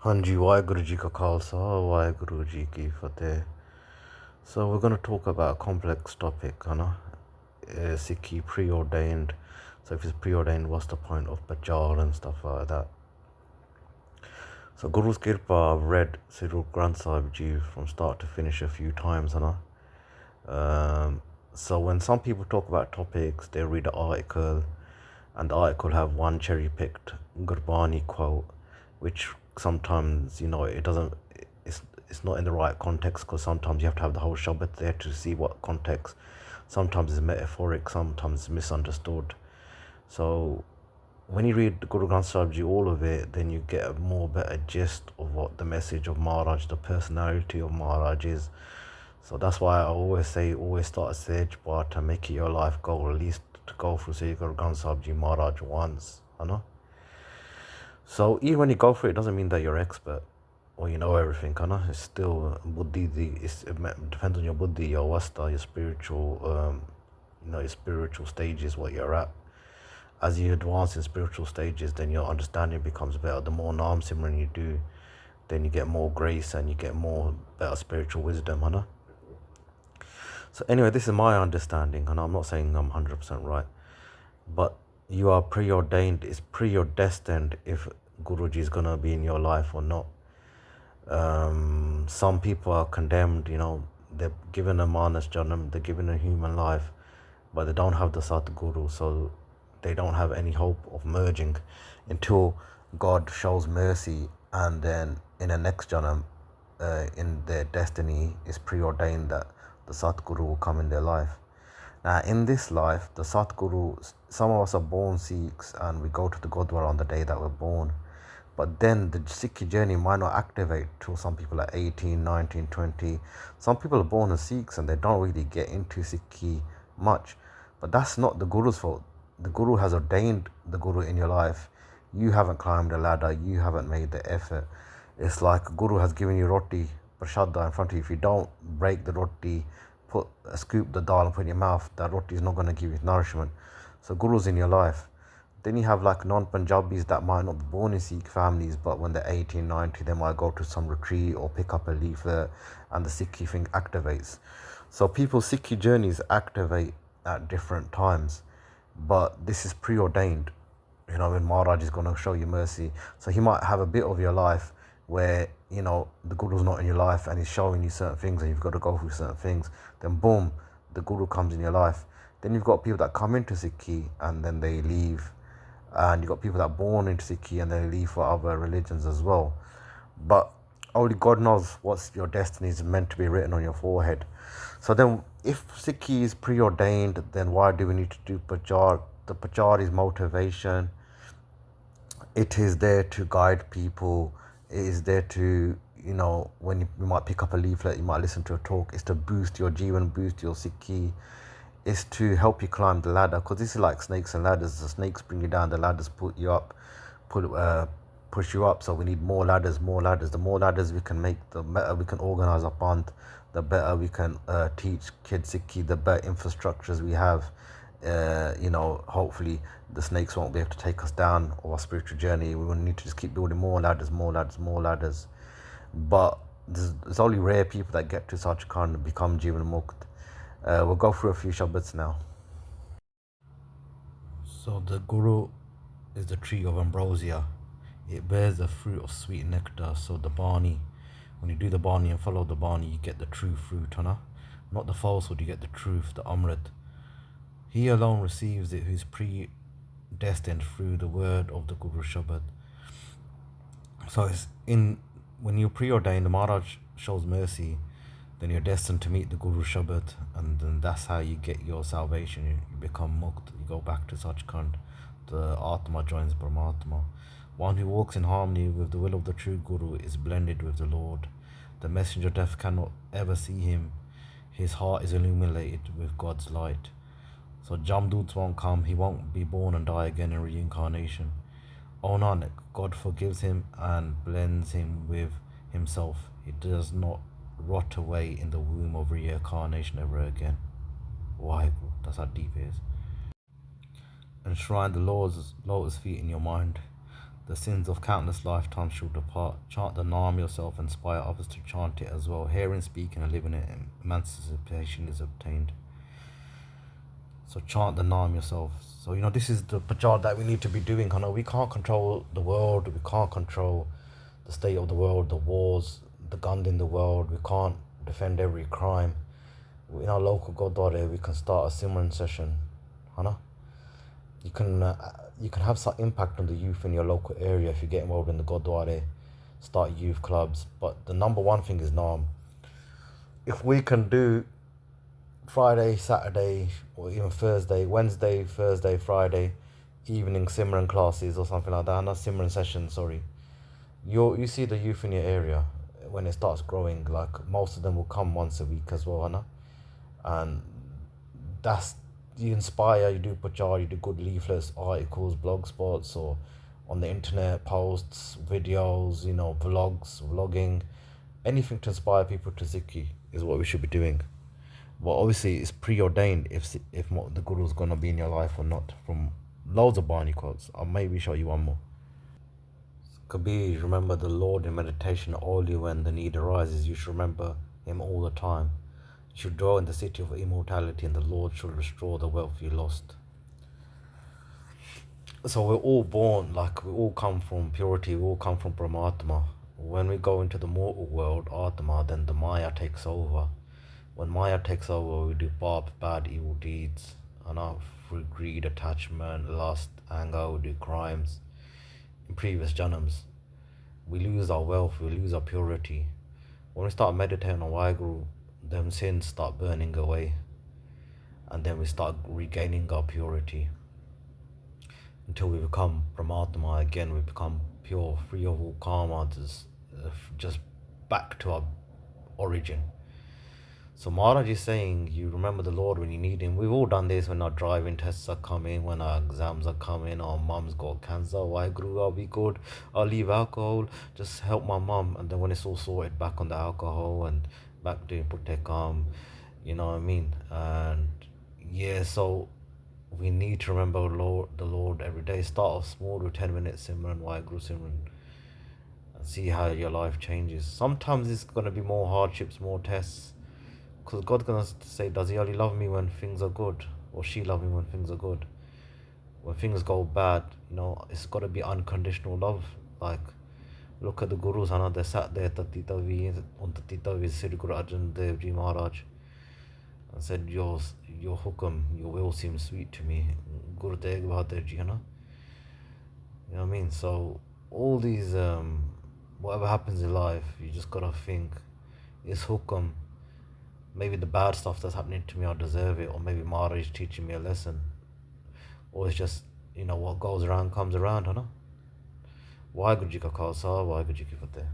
ਹਾਂਜੀ ਵਾਹਿਗੁਰੂ ਜੀ ਕਾ ਖਾਲਸਾ ਵਾਹਿਗੁਰੂ ਜੀ ਕੀ ਫਤਿਹ. So we're going to talk about a complex topic, Sikhi preordained. So if it's preordained, what's the point of parchaar and stuff like that? So Guru's Kirpa, I've read Sri Granth Sahib Ji from start to finish a few times, So when some people talk about topics, they read an article, and the article have one cherry-picked Gurbani quote, which sometimes it doesn't. It's not in the right context, because sometimes you have to have the whole Shabbat there to see what context. Sometimes it's metaphoric, sometimes it's misunderstood. So when you read Guru Granth Sahib Ji, all of it, then you get a more better gist of what the message of Maharaj, the personality of Maharaj is. So that's why I always say, always start a sage part and make it your life goal, at least to go through Sri Guru Granth Sahib Ji Maharaj once, So even when you go through it, doesn't mean that you're expert or you know everything, It's still buddhi. It depends on your buddhi, your wasta, your spiritual, your spiritual stages, what you're at. As you advance in spiritual stages, then your understanding becomes better. The more naam simran you do, then you get more grace and you get more better spiritual wisdom, So anyway, this is my understanding, and I'm not saying I'm 100% right, but you are preordained. It's predestined if Guruji is gonna be in your life or not. Some people are condemned, they're given a manas janam, they're given a human life, but they don't have the Satguru, so they don't have any hope of merging until God shows mercy, and then in the next janam, in their destiny, is preordained that the Satguru will come in their life. Now, in this life, the Satguru, some of us are born Sikhs and we go to the Gurdwara on the day that we're born. But then the Sikhi journey might not activate till some people are 18, 19, 20. Some people are born as Sikhs and they don't really get into Sikhi much. But that's not the Guru's fault. The Guru has ordained the Guru in your life. You haven't climbed the ladder. You haven't made the effort. It's like a Guru has given you roti, prashadda in front of you. If you don't break the roti, scoop the dal and put it in your mouth, that roti is not going to give you nourishment. So Guru's in your life. Then you have like non-Punjabis that might not be born in Sikh families, but when they're 18, 90, they might go to some retreat or pick up a leaflet and the Sikhi thing activates. So people's Sikhi journeys activate at different times, but this is preordained. When Maharaj is going to show you mercy. So he might have a bit of your life where, the Guru's not in your life and he's showing you certain things and you've got to go through certain things. Then boom, the Guru comes in your life. Then you've got people that come into Sikhi and then they leave. And you've got people that are born into Sikhi and they leave for other religions as well. But only God knows what's your destiny is meant to be written on your forehead. So then if Sikhi is preordained, then why do we need to do parchaar? The parchaar is motivation. It is there to guide people. It is there to, when you might pick up a leaflet, you might listen to a talk. It's to boost your Jivan, boost your Sikhi. It's to help you climb the ladder, because this is like snakes and ladders. The snakes bring you down, the ladders put you up, push you up. So we need more ladders, more ladders. The more ladders we can make, the better we can organize our panth, the better we can teach kids Sikhi, the better infrastructures we have. Hopefully the snakes won't be able to take us down our spiritual journey. We will need to just keep building more ladders, more ladders, more ladders. But there's only rare people that get to such kind of become Jivan Mukt. We'll go through a few Shabbats now. So the Guru is the tree of ambrosia. It bears the fruit of sweet nectar. So the Bani, when you do the Bani and follow the Bani, you get the true fruit, Not the falsehood, you get the truth, the Amrit. He alone receives it who's predestined through the word of the Guru Shabad. So it's when you're preordained, the Maharaj shows mercy, then you're destined to meet the Guru Shabad, and then that's how you get your salvation. You become Mukt, you go back to Sachkhand. The Atma joins Paramatma. One who walks in harmony with the will of the true Guru is blended with the Lord. The messenger of death cannot ever see him. His heart is illuminated with God's light. So Jamdoots won't come, he won't be born and die again in reincarnation. O Nanak, God forgives him and blends him with himself. He does not rot away in the womb of reincarnation ever again. Why? That's how deep it is. Enshrine the Lord's lotus feet in your mind. The sins of countless lifetimes shall depart. Chant the Naam yourself, inspire others to chant it as well. Hearing, speaking, and living it, emancipation is obtained. So chant the Naam yourself. So this is the parchaar that we need to be doing. We can't control the world. We can't control the state of the world, the wars, the gun in the world. We can't defend every crime. In our local Gurdwara, we can start a Simran session. You can have some impact on the youth in your local area if you get involved in the Gurdwara, start youth clubs. But the number one thing is Naam. If we can do Friday, Saturday, or even Thursday, Wednesday, Thursday, Friday, evening Simran classes or something like that, not Simran sessions, sorry. You see the youth in your area when it starts growing, like most of them will come once a week as well, and that's, you inspire, you do parchaar, you do good leaflets, articles, blog spots, or on the internet, posts, videos, vlogging, anything to inspire people to Sikhi is what we should be doing. But obviously, it's preordained if the Guru's gonna be in your life or not. From loads of Bani quotes, I'll maybe show you one more. Kabir, remember the Lord in meditation only when the need arises. You should remember Him all the time. You should dwell in the city of immortality, and the Lord shall restore the wealth you lost. So we're all born, we all come from purity, we all come from Paramatma. When we go into the mortal world, Atma, then the Maya takes over. When Maya takes over, we do bad, evil deeds, through greed, attachment, lust, anger, we do crimes. In previous janams, we lose our wealth, we lose our purity. When we start meditating on Waheguru, them sins start burning away, and then we start regaining our purity until we become Paramatma again. We become pure, free of all karma, just back to our origin. So Maharaj is saying, you remember the Lord when you need Him. We've all done this when our driving tests are coming, when our exams are coming, our mum's got cancer. Waheguru, I'll be good, I'll leave alcohol, just help my mum. And then when it's all sorted, back on the alcohol and back doing putekam, you know what I mean? And yeah, so we need to remember the Lord every day. Start off small with 10 minutes Simran, Waheguru Simran, and see how your life changes. Sometimes it's going to be more hardships, more tests. Because God's going to say, does He only love me when things are good? Or she love me when things are good? When things go bad, it's got to be unconditional love. Like, look at the Gurus, they sat there, on Tatitavi, Sri Guru Arjan Dev Ji Maharaj, and said, your hukum, your will seems sweet to me. Guru Tegh Bahadur Ji, You know what I mean? So, all these, whatever happens in life, you just got to think, is hukum, maybe the bad stuff that's happening to me, I deserve it, or maybe Maharaj is teaching me a lesson, or it's just, what goes around comes around, Waheguru Ji Ka Khalsa, Waheguru Ji Ki Fateh.